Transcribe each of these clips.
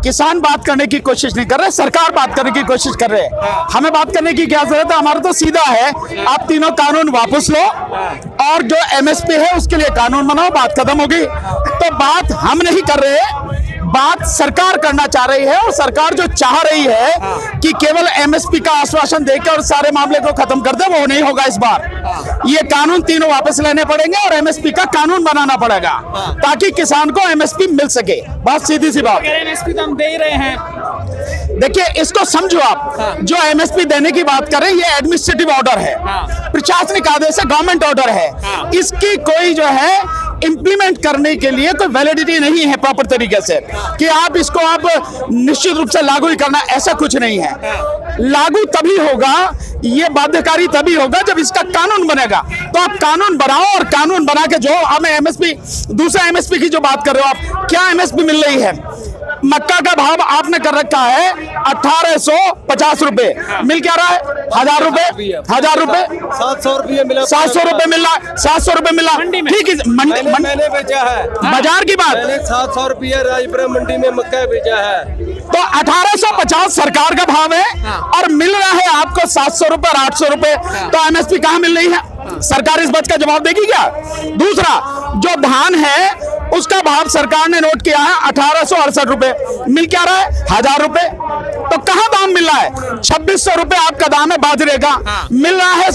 किसान बात करने की कोशिश नहीं कर रहे, सरकार बात करने की कोशिश कर रहे हैं। हमें बात करने की क्या जरूरत है? हमारा तो सीधा है, आप तीनों कानून वापस लो और जो एमएसपी है उसके लिए कानून बनाओ, बात खत्म होगी। तो बात हम नहीं कर रहे, बात सरकार करना चाह रही है, और सरकार जो चाह रही है कि केवल एमएसपी का आश्वासन देकर और सारे मामले को खत्म कर दे, वो नहीं होगा इस बार। ये कानून तीनों वापस लेने पड़ेंगे और एमएसपी का कानून बनाना पड़ेगा ताकि किसान को एमएसपी मिल सके। बहुत सीधी सी बात। एमएसपी तो हम दे ही रहे हैं। देखिए, इसको समझो आप, जो एमएसपी देने की बात करें ये एडमिनिस्ट्रेटिव ऑर्डर है, प्रशासनिक आदेश है, गवर्नमेंट ऑर्डर है। इसकी कोई जो है इंप्लीमेंट करने के लिए कोई वैलिडिटी नहीं है प्रॉपर तरीके से कि आप इसको आप निश्चित रूप से लागू ही करना, ऐसा कुछ नहीं है। लागू तभी होगा, ये बाध्यकारी तभी होगा जब इसका कानून बनेगा। तो आप कानून बनाओ और कानून बना के जो हमें एमएसपी, दूसरा एमएसपी की जो बात कर रहे हो आप, क्या एमएसपी मिल रही है? मक्का का भाव आपने कर रखा है 1850 रुपए, मिल क्या रहा है? 1000 रुपए, 1000 रुपए, 700 रुपये मिला, 700 रुपए मिल रहा है, 700 रुपए मिला, ठीक है। मैंने बेचा है, बाजार की बात, मैंने 700 रुपये राजपुरा मंडी में मक्का बेचा है। तो 1850 सरकार का भाव है और मिल रहा है आपको 700 रुपए और 800 रुपए, तो एमएसपी कहां मिल रही है? सरकार इस बात का जवाब देगी क्या? दूसरा, जो धान है उसका भाव सरकार ने नोट किया है 1868 रुपए, मिल क्या रहा है? 1000 रुपए। तो कहां दाम मिल रहा है? 2600 रुपए आपका दाम है बाजरे का, मिल रहा है,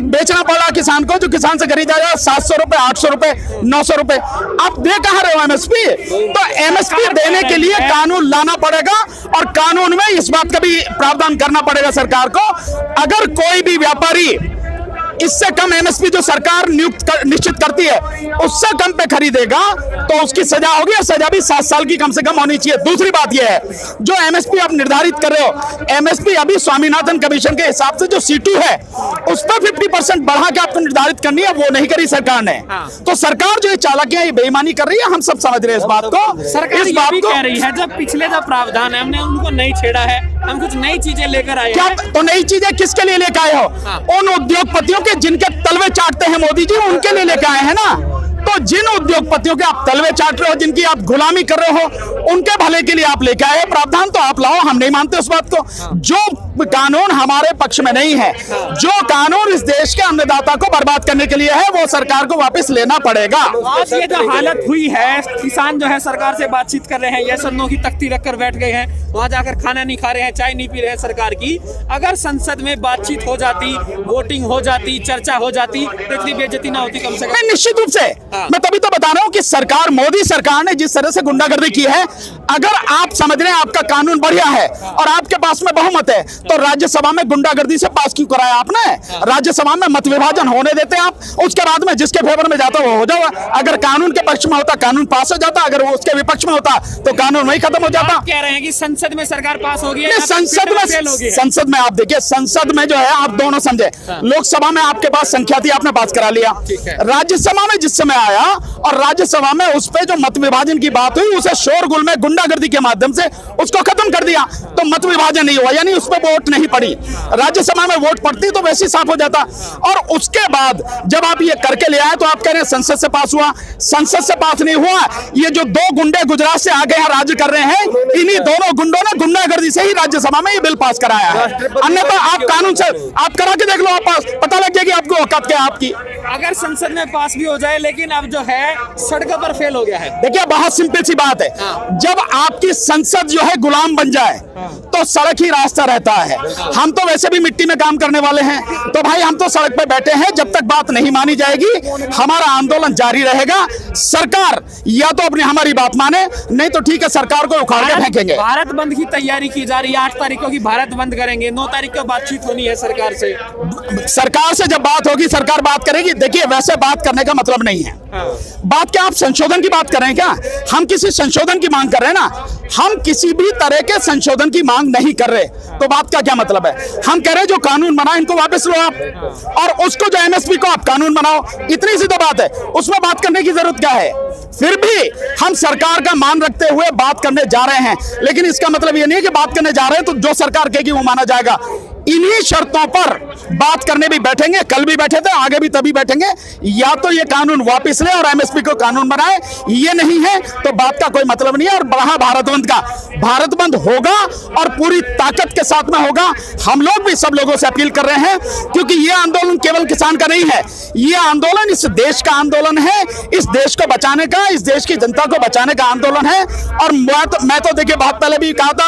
बेचना पड़ा किसान को, जो किसान से खरीदा जाएगा 700 रुपए, 800 रुपए, 900 रुपए। आप दे कहां रहे हो एमएसपी? तो एमएसपी देने के लिए कानून लाना पड़ेगा और कानून में इस बात का भी प्रावधान करना पड़ेगा सरकार को। अगर कोई भी व्यापारी इससे कम एमएसपी जो सरकार निश्चित करती है उससे कम पे खरीदेगा तो उसकी सजा होगी, और सजा भी 7 साल की कम से कम होनी चाहिए। दूसरी बात यह है, जो एमएसपी आप निर्धारित कर रहे हो, एमएसपी अभी स्वामीनाथन कमीशन के हिसाब से जो C2 है उस पर 50% बढ़ा के आपको निर्धारित करनी है, वो नहीं करी सरकार ने। तो सरकार जो चालाकियां, ये बेईमानी कर रही है, हम सब समझ रहे हैं इस बात को। सरकार इस बात को कह रही है, जब पिछले जो प्रावधान है हमने उनको नहीं छेड़ा है, हम कुछ नई चीजें लेकर आए हैं। तो नई चीजें किसके लिए लेकर आए हो? उन उद्योगपतियों के जिनके तलवे चाटते हैं मोदी जी, उनके लिए लेकर आए हैं ना। तो जिन उद्योगपतियों के आप तलवे चाट रहे हो, जिनकी आप गुलामी कर रहे हो, उनके भले के लिए आप लेके आए प्रावधान, तो आप लाओ, हम नहीं मानते उस बात को। जो कानून हमारे पक्ष में नहीं है, जो कानून इस देश के अन्नदाता को बर्बाद करने के लिए है, वो सरकार को वापस लेना पड़ेगा। आज ये जो हालत हुई है, किसान जो है सरकार से बातचीत कर रहे हैं, यस और नो की तख्ती रखकर बैठ गए हैं, वहां जाकर खाना नहीं खा रहे हैं, चाय नहीं पी रहे हैं सरकार की। अगर संसद में बातचीत हो जाती, वोटिंग हो जाती, चर्चा हो जाती, तो इतनी बेइज्जती ना होती कम से कम। निश्चित रूप से मैं तभी तो बता रहा हूं कि सरकार, मोदी सरकार ने जिस तरह से गुंडागर्दी की है, अगर आप समझ रहे हैं आपका कानून बढ़िया है और आपके पास में बहुमत है, तो राज्यसभा में गुंडागर्दी से पास क्यों कराया आपने? राज्यसभा में मत विभाजन होने देते आप, उसके बाद में जिसके फेवर में जाता वो हो जाओ। अगर कानून के पक्ष में होता कानून पास हो जाता, अगर वो उसके विपक्ष में होता तो कानून वही खत्म हो जाता। आप कह रहे हैं कि संसद में सरकार पास होगी, संसद में आप देखिए, संसद में जो है आप दोनों समझे, लोकसभा में आपके पास संख्या थी, आपने पास करा लिया, राज्यसभा में जिस समय आया और राज्यसभा में उस पे जो मत विभाजन की बात हुई, उसे शोरगुल में गुंडागर्दी के माध्यम से उसको खत्म कर दिया, तो मत विभाजन नहीं हुआ, यानी उस पर वोट नहीं पड़ी। राज्यसभा में वोट पड़ती तो वैसे साफ हो जाता। और उसके बाद जब आप ये करके ले आए तो आप कह रहे हैं संसद से पास हुआ, संसद से पास नहीं हुआ। ये जो 2 गुंडे गुजरात से आगे यहाँ राज्य कर रहे हैं, इन्हीं दोनों गुंडों ने गुंडागर्दी से ही राज्यसभा में ये बिल पास कराया है। अन्यथा आप कानून से आप करा के देख लो, आप पता लग जाएगी आपको औकात क्या आपकी। अगर संसद में पास भी हो जाए, लेकिन अब जो है सड़कों पर फेल हो गया है। देखिए, बहुत सिंपल सी बात है, जब आपकी संसद जो है गुलाम बन जाए तो सड़क ही रास्ता रहता है। हम तो वैसे भी मिट्टी में काम करने वाले हैं, तो भाई हम तो सड़क पे बैठे हैं। जब तक बात नहीं मानी जाएगी हमारा आंदोलन जारी रहेगा। सरकार या तो अपनी हमारी बात माने, नहीं तो ठीक है सरकार को उखाड़ के फेंकेंगे। भारत बंद की तैयारी की जा रही है, 8 तारीख को की भारत बंद करेंगे, 9 तारीख को बातचीत होनी है सरकार से। सरकार से जब बात होगी सरकार बात करेगी। देखिए, वैसे बात करने का मतलब नहीं है। बात क्या आप संशोधन की बात कर रहे हैं क्या? हम किसी संशोधन की मांग कर रहे हैं ना, हम किसी भी तरह के संशोधन की मांग नहीं कर रहे। तो बात का क्या मतलब है? हम कह रहे हैं जो कानून बना इनको वापस लो आप, और उसको जो एमएसपी को आप कानून बनाओ, इतनी सी तो बात है। उसमें बात करने की जरूरत क्या है? फिर भी हम सरकार का मान रखते हुए बात करने जा रहे हैं, लेकिन इसका मतलब ये नहीं है कि बात करने जा रहे हैं तो जो सरकार कहेगी वो माना जाएगा। इन्हीं शर्तों पर बात करने भी बैठेंगे। कल भी बैठे थे, आगे भी तभी बैठेंगे। या तो ये कानून वापस ले और एमएसपी को कानून बनाए, ये नहीं है तो बात का कोई मतलब नहीं है। और बढ़ा भारत बंद का, भारत बंद होगा और पूरी ताकत के साथ में होगा। हम लोग भी सब लोगों से अपील कर रहे हैं, क्योंकि ये आंदोलन केवल किसान का नहीं है, ये आंदोलन इस देश का आंदोलन है, इस देश को बचाने का, इस देश की जनता को बचाने का आंदोलन है। और मैं तो देखिए बहुत पहले भी कहा था,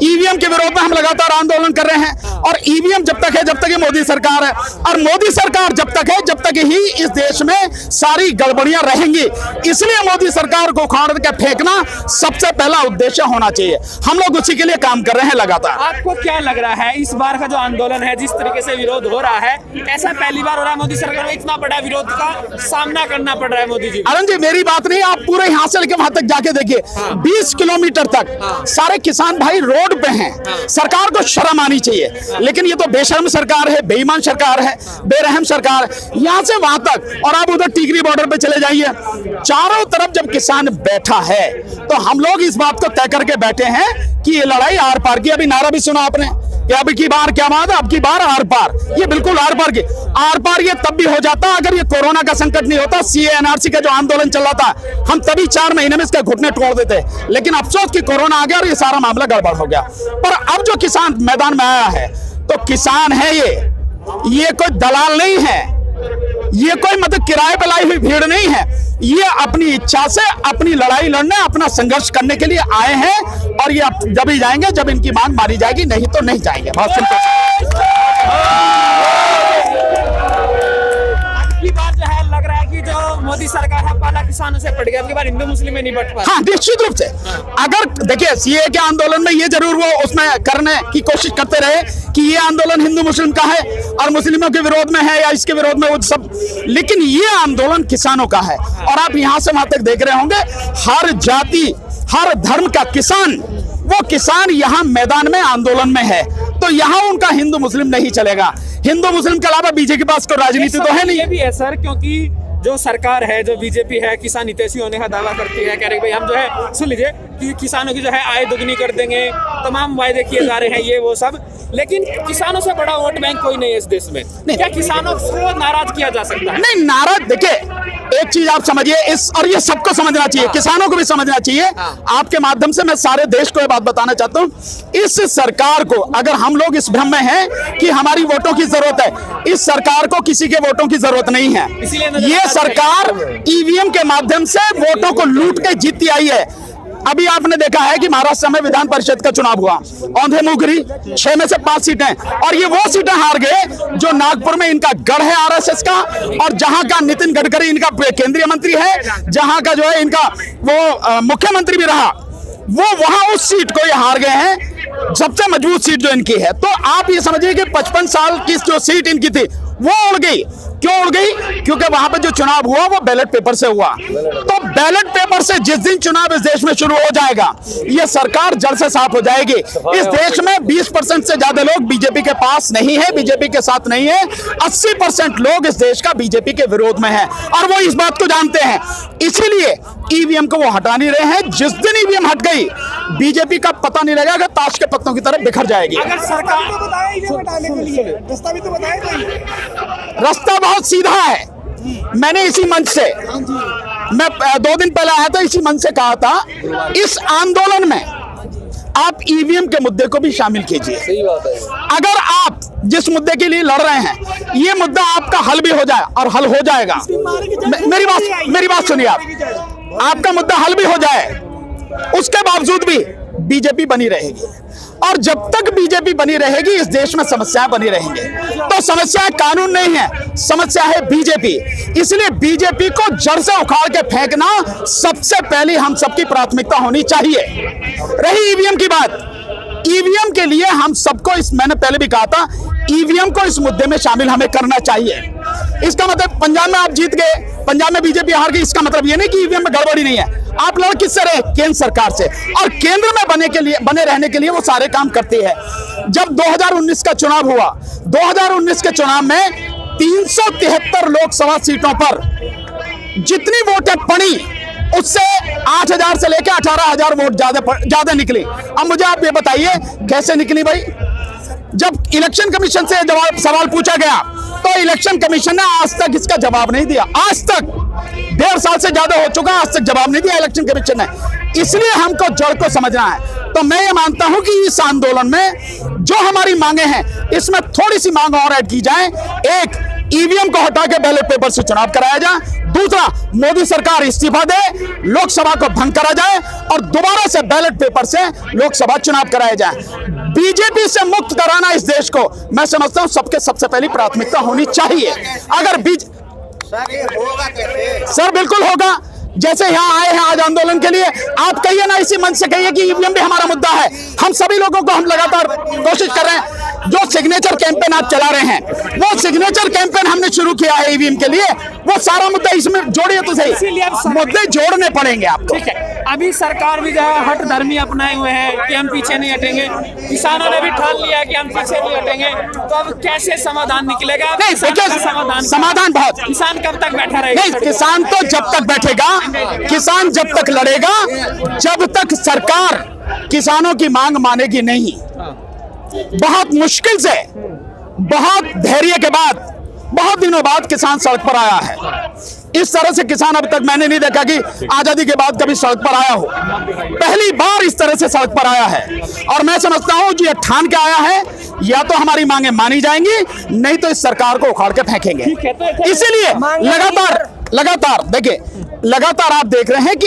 ईवीएम के विरोध में हम लगातार आंदोलन कर रहे हैं। और ईवीएम जब तक है, जब तक ये मोदी सरकार है, और मोदी सरकार जब तक है, जब तक ही इस देश में सारी गड़बड़ियां रहेंगी। इसलिए मोदी सरकार को उखाड़ के फेंकना सबसे पहला उद्देश्य होना चाहिए। हम लोग उसी के लिए काम कर रहे हैं लगातार। आपको क्या लग रहा है इस बार का जो आंदोलन है, जिस तरीके से विरोध हो रहा है, ऐसा पहली बार हो रहा है मोदी सरकार में इतना बड़ा विरोध का सामना करना पड़ रहा है मोदी जी? अरुण जी, मेरी बात नहीं, आप पूरे यहाँ से लेकर वहां तक जाके देखिए, 20 किलोमीटर तक सारे किसान भाई रोड पे हैं। सरकार को शर्म आनी चाहिए, लेकिन ये तो बेशर्म सरकार है, बेईमान सरकार है, बेरहम सरकार। यहाँ से वहां तक, और आप उधर टिकरी बॉर्डर पे चले जाइए, चारों तरफ जब किसान बैठा है तो हम लोग इस बात को तय करके बैठे हैं कि ये लड़ाई आर पार की। अभी नारा भी सुना आपने कि अब की बार क्या बात है, अब की बार आर पार। ये बिल्कुल आर पार की। आर पार ये तब भी हो जाता अगर ये कोरोना का संकट नहीं होता, सीए एनआरसी का जो आंदोलन चल रहा था, हम तभी 4 महीने में इसके घुटने तोड़ देते। लेकिन अफसोस कि कोरोना आ गया और ये सारा मामला गड़बड़ हो गया। पर अब जो किसान मैदान में आया है, तो किसान है ये कोई दलाल नहीं है, ये कोई मतलब किराए पे लाई हुई भीड़ नहीं है। ये अपनी इच्छा से अपनी लड़ाई लड़ने, अपना संघर्ष करने के लिए आए हैं। और ये जब ही जाएंगे जब इनकी मांग मारी जाएगी, नहीं तो नहीं जाएंगे। बहुत सिंपल। बात जो है, लग रहा है कि जो मोदी सरकार है पहला किसानों से पड़ गया, अब की बार हिंदू मुस्लिम में नहीं बट पा। हाँ, निश्चित रूप से। अगर देखिए, सीए के आंदोलन में ये जरूर वो उसमें करने की कोशिश करते रहे कि ये आंदोलन हिंदू मुस्लिम का है और मुस्लिमों के विरोध में है या इसके विरोध में, वो सब, लेकिन ये आंदोलन किसानों का है। और आप यहां से वहां तक देख रहे होंगे, हर जाति, हर धर्म का किसान, वो किसान यहाँ मैदान में आंदोलन में है। तो यहाँ उनका हिंदू मुस्लिम नहीं चलेगा। हिंदू मुस्लिम के अलावा बीजेपी के पास कोई राजनीति तो है नहीं। ये भी है सर, क्योंकि जो सरकार है, जो बीजेपी है, किसान हितैषी होने का दावा करती है, कह रहे भाई हम जो है, सुन लीजिए, कि किसानों की जो है आय दोगुनी कर देंगे, तमाम वायदे किए जा रहे हैं, ये वो सब। लेकिन किसानों से बड़ा वोट बैंक कोई नहीं है इस देश में। क्या किसानों को नाराज किया जा सकता है? नहीं, नाराज, देखिए एक चीज आप समझिए, इस और ये सबको समझना चाहिए, किसानों को भी समझना चाहिए। आपके माध्यम से मैं सारे देश को ये बात बताना चाहता हूँ, इस सरकार को, अगर हम लोग इस भ्रम में हैं कि हमारी वोटों की जरूरत है, इस सरकार को किसी के वोटों की जरूरत नहीं है। ये सरकार ईवीएम के माध्यम से वोटों को लूट के जीतती आई है। अभी आपने देखा है कि महाराष्ट्र में विधान परिषद का चुनाव हुआ, औंधे-मुंगरी 6 में से 5 सीटें, और ये वो सीटें हार गए जो नागपुर में इनका गढ़ है आरएसएस का, और जहां का नितिन गडकरी इनका केंद्रीय मंत्री है, जहां का जो है इनका वो मुख्यमंत्री भी रहा, वो वहां उस सीट को ये हार गए हैं, सबसे मजबूत सीट जो इनकी है। तो आप ये समझिए कि 55 साल की जो सीट इनकी थी वो उड़ गई। क्यों उड़ गई? क्योंकि वहां पर जो चुनाव हुआ वो बैलेट पेपर से हुआ। तो बैलेट पेपर से जिस दिन चुनाव इस देश में शुरू हो जाएगा, ये सरकार जड़ से साफ हो जाएगी। इस देश में 20% से ज्यादा लोग बीजेपी के पास नहीं है, बीजेपी के साथ नहीं है। 80% लोग इस देश का बीजेपी के विरोध में है, और वो इस बात को जानते हैं। इसीलिए ईवीएम को वो हटा नहीं रहे हैं। जिस दिन ईवीएम हट गई, बीजेपी का पता नहीं लगेगा, ताश के पत्तों की तरह बिखर जाएगी। अगर सरकार रास्ता बहुत सीधा है। मैंने इसी मंच से, मैं 2 दिन पहले आया था, इसी मंच से कहा था, इस आंदोलन में आप ईवीएम के मुद्दे को भी शामिल कीजिए। सही बात है। अगर आप जिस मुद्दे के लिए लड़ रहे हैं, ये मुद्दा आपका हल भी हो जाए, और हल हो जाएगा। मेरी बात सुनिए, आपका मुद्दा हल भी हो जाए, उसके बावजूद भी बीजेपी बनी रहेगी। और जब तक बीजेपी बनी रहेगी, इस देश में समस्याएं बनी रहेंगी। तो समस्या कानून नहीं है, समस्या है बीजेपी। इसलिए बीजेपी को जड़ से उखाड़ के फेंकना सबसे पहली हम सबकी प्राथमिकता होनी चाहिए। रही ईवीएम की बात, ईवीएम के लिए हम सबको, मैंने पहले भी कहा था, ईवीएम को इस मुद्दे में शामिल हमें करना चाहिए। इसका मतलब पंजाब में आप जीत गए, पंजाब में बीजेपी हार गई, इसका मतलब ये नहीं कि ईवीएम में गड़बड़ी नहीं है। आप लड़ किससे रहे? केंद्र सरकार से। और केंद्र में बने रहने के लिए वो सारे काम करती है। जब 2019 का चुनाव हुआ, 2019 के चुनाव में 373 लोकसभा सीटों पर जितनी वोटें पड़ी, उससे 8,000 से लेकर 18,000 वोट ज्यादा निकली। अब मुझे आप ये बताइए कैसे निकली भाई? जब इलेक्शन कमीशन से जवाब सवाल पूछा गया तो इलेक्शन कमीशन ने आज तक इसका जवाब नहीं दिया। आज तक 1.5 साल से ज्यादा हो चुका, आज तक जवाब नहीं दिया इलेक्शन कमीशन ने। इसलिए हमको जड़ को समझना है। तो मैं ये मानता हूं कि इस आंदोलन में जो हमारी मांगे हैं इसमें थोड़ी सी मांग और ऐड की जाए। एक, ईवीएम को हटा के बैलेट पेपर से चुनाव कराया जाए। दूसरा, मोदी सरकार इस्तीफा दे, लोकसभा को भंग करा जाए और दोबारा से बैलेट पेपर से लोकसभा चुनाव कराया जाए। बीजेपी से मुक्त कराना इस देश को मैं समझता हूं सबके सबसे पहली प्राथमिकता होनी चाहिए। अगर सर बिल्कुल होगा। जैसे यहाँ आए हैं आज आंदोलन के लिए, आप कहिए ना इसी मंच से कहिए कि ईवीएम भी हमारा मुद्दा है। हम सभी लोगों को हम लगातार कोशिश कर रहे हैं। जो सिग्नेचर कैंपेन आप चला रहे हैं वो सिग्नेचर कैंपेन हमने शुरू किया है ईवीएम के लिए, वो सारा मुद्दा इसमें जोड़िए तो सही। इसीलिए अब मुद्दे जोड़ने पड़ेंगे आपको। ठीक है, अभी सरकार भी जो है हट धर्मी अपनाए हुए हैं कि हम पीछे नहीं हटेंगे। किसानों ने भी ठान लिया कि हम पीछे नहीं हटेंगे। तो अब कैसे समाधान निकलेगा? नहीं देखिए, समाधान बहुत। किसान कब तक बैठा रहेगा? नहीं, किसान तो जब तक बैठेगा, किसान जब तक लड़ेगा, जब तक सरकार किसानों की मांग मानेगी नहीं। बहुत मुश्किल से, बहुत धैर्य के बाद, बहुत दिनों बाद किसान सड़क पर आया है। इस तरह से किसान अब तक मैंने नहीं देखा कि आजादी के बाद कभी सड़क पर आया हो। पहली बार इस तरह से सड़क पर आया है और मैं समझता हूं जो ये ठान के आया है, या तो हमारी मांगे मानी जाएंगी, नहीं तो इस सरकार को उखाड़ के फेंकेंगे। इसीलिए लगातार देखिए, लगातार आप देख रहे हैं कि